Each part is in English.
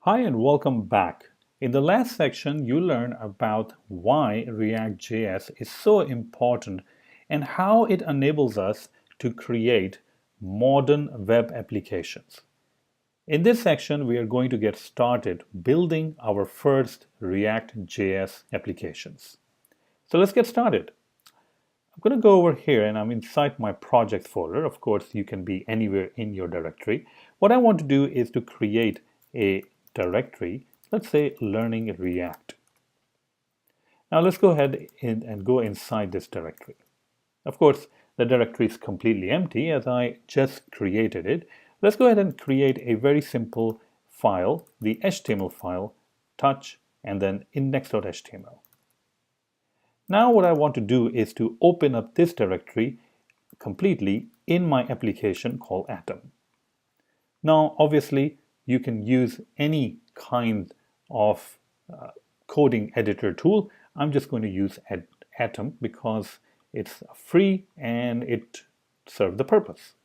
Hi and welcome back. In the last section, you learned about why ReactJS is so important and how it enables us to create modern web applications. In this section, we are going to get started building our first ReactJS applications. So let's get started. I'm going to go over here and I'm inside my project folder. Of course, you can be anywhere in your directory. What I want to do is to create a directory, let's say Learning React. Now let's go ahead and go inside this directory. Of course, the directory is completely empty as I just created it. Let's go ahead and create a very simple file, the HTML file, touch, and then index.html. Now what I want to do is to open up this directory completely in my application called Atom. Now obviously you can use any kind of coding editor tool. I'm just going to use Atom because it's free and it serves the purpose.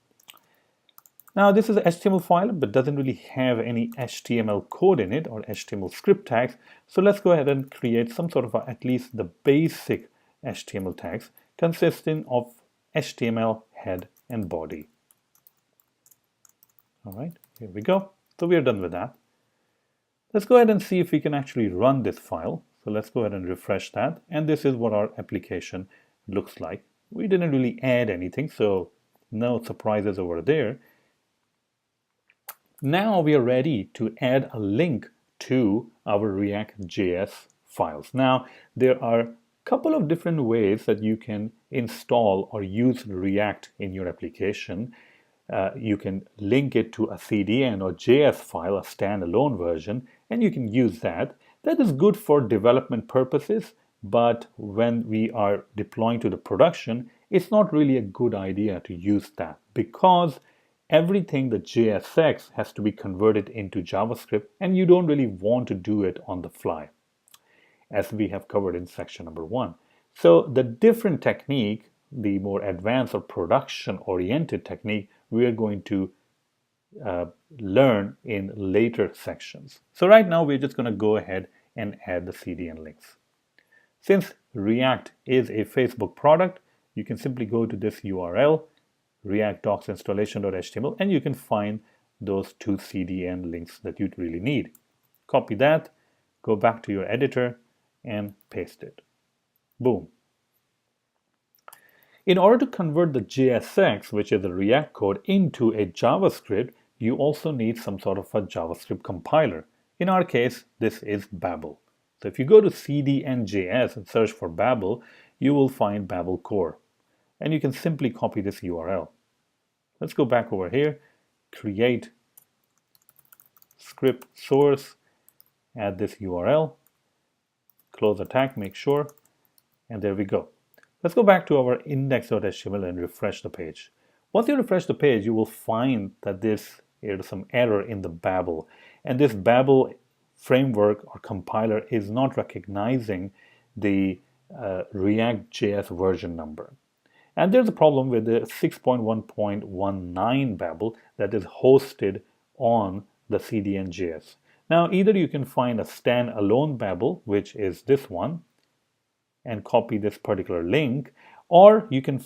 Now this is an HTML file but doesn't really have any HTML code in it or HTML script tags. So let's go ahead and create some sort of at least the basic HTML tags consisting of HTML head and body. All right, here we go. So we are done with that. Let's go ahead and see if we can actually run this file. So let's go ahead and refresh that. And this is what our application looks like. We didn't really add anything, so no surprises over there. Now we are ready to add a link to our ReactJS files. Now there are a couple of different ways that you can install or use React in your application. You can link it to a CDN or JS file, a standalone version, and you can use that. That is good for development purposes, but when we are deploying to the production, it's not really a good idea to use that because everything that JSX has to be converted into JavaScript, and you don't really want to do it on the fly, as we have covered in section number 1. So the different technique, the more advanced or production-oriented technique, we are going to learn in later sections. So right now we're just going to go ahead and add the CDN links. Since React is a Facebook product, you can simply go to this URL, react.docs-installation.html, and you can find those 2 CDN links that you really need. Copy that, go back to your editor, and paste it. Boom. In order to convert the JSX, which is the React code, into a JavaScript, you also need some sort of a JavaScript compiler. In our case, this is Babel. So if you go to cdn.js and search for Babel, you will find Babel core. And you can simply copy this URL. Let's go back over here, create script source, add this URL, close the tag, make sure, and there we go. Let's go back to our index.html and refresh the page. Once you refresh the page, you will find that there's some error in the Babel. And this Babel framework or compiler is not recognizing the React.js version number. And there's a problem with the 6.1.19 Babel that is hosted on the CDN.js. Now, either you can find a standalone Babel, which is this one, and copy this particular link, or you can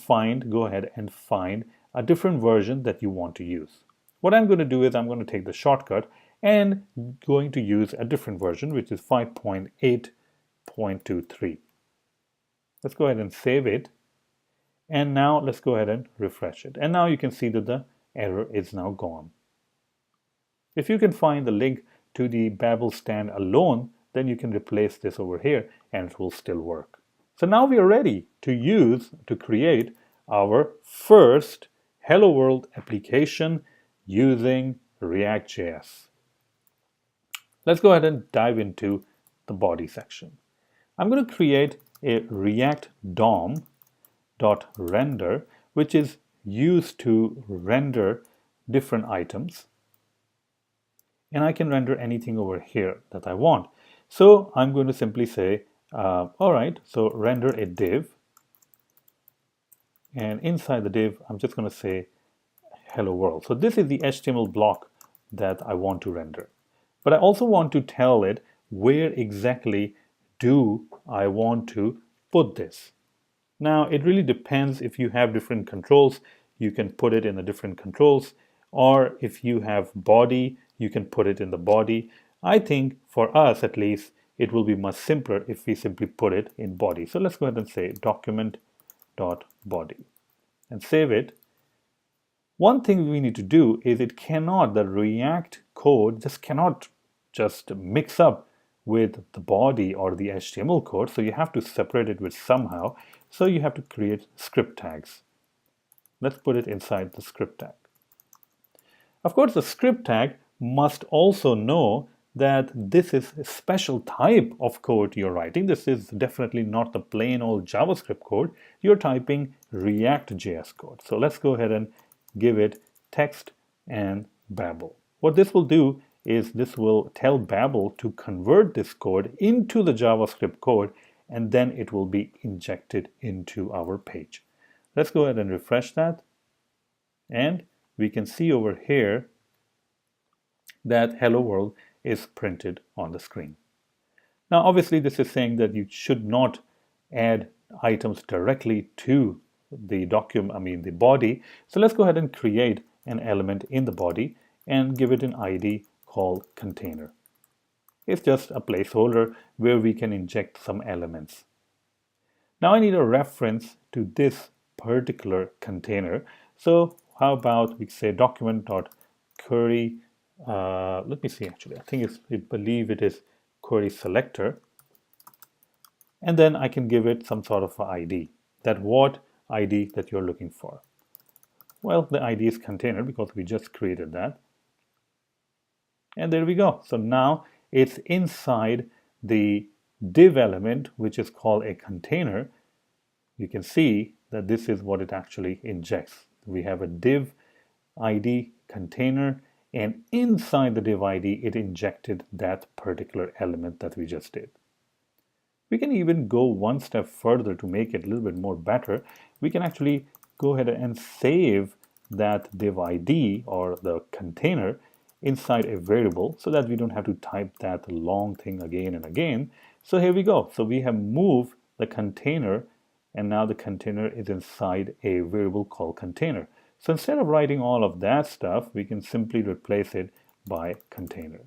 go ahead and find a different version that you want to use. What I'm going to do is I'm going to take the shortcut and going to use a different version, which is 5.8.23. Let's go ahead and save it. And now let's go ahead and refresh it. And now you can see that the error is now gone. If you can find the link to the Babel standalone, then you can replace this over here and it will still work. So now we are ready to create our first Hello World application using ReactJS. Let's go ahead and dive into the body section. I'm going to create a React DOM.render, which is used to render different items. And I can render anything over here that I want. So I'm going to simply say, all right, so render a div. And inside the div, I'm just going to say hello world. So this is the HTML block that I want to render. But I also want to tell it where exactly do I want to put this. Now, it really depends. If you have different controls, you can put it in the different controls, or if you have body, you can put it in the body. I think for us at least, it will be much simpler if we simply put it in body. So let's go ahead and say document.body and save it. One thing we need to do is the React code cannot just mix up with the body or the HTML code. So you have to separate it with somehow. So you have to create script tags. Let's put it inside the script tag. Of course, the script tag must also know that this is a special type of code you're writing. This is definitely not the plain old JavaScript code. You're typing ReactJS code. So let's go ahead and give it text and Babel. What this will do is this will tell Babel to convert this code into the JavaScript code, and then it will be injected into our page. Let's go ahead and refresh that. And we can see over here that hello world is printed on the screen. Now, obviously, this is saying that you should not add items directly to the document, the body. So let's go ahead and create an element in the body and give it an ID called container. It's just a placeholder where we can inject some elements. Now I need a reference to this particular container. So how about we say document.query, let me see actually, I believe it is query selector. And then I can give it some sort of ID. What ID that you're looking for? Well, the ID is container because we just created that. And there we go. So now it's inside the div element, which is called a container. You can see that this is what it actually injects. We have a div ID container, and inside the div ID, it injected that particular element that we just did. We can even go one step further to make it a little bit more better. We can actually go ahead and save that div ID or the container inside a variable so that we don't have to type that long thing again and again. So here we go. So we have moved the container, and now the container is inside a variable called container. So instead of writing all of that stuff, we can simply replace it by container.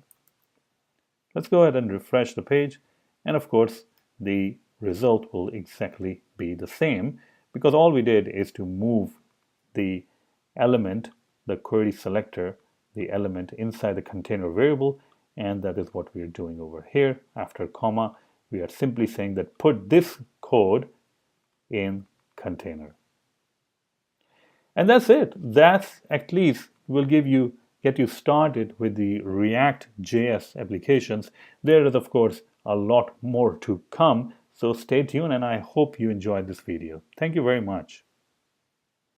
Let's go ahead and refresh the page, and of course the result will exactly be the same because all we did is to move the element, the query selector, the element inside the container variable, and that is what we are doing over here. After comma, we are simply saying that put this code in container. And that's it. That's at least will get you started with the ReactJS applications. There is, of course, a lot more to come. So stay tuned, and I hope you enjoyed this video. Thank you very much.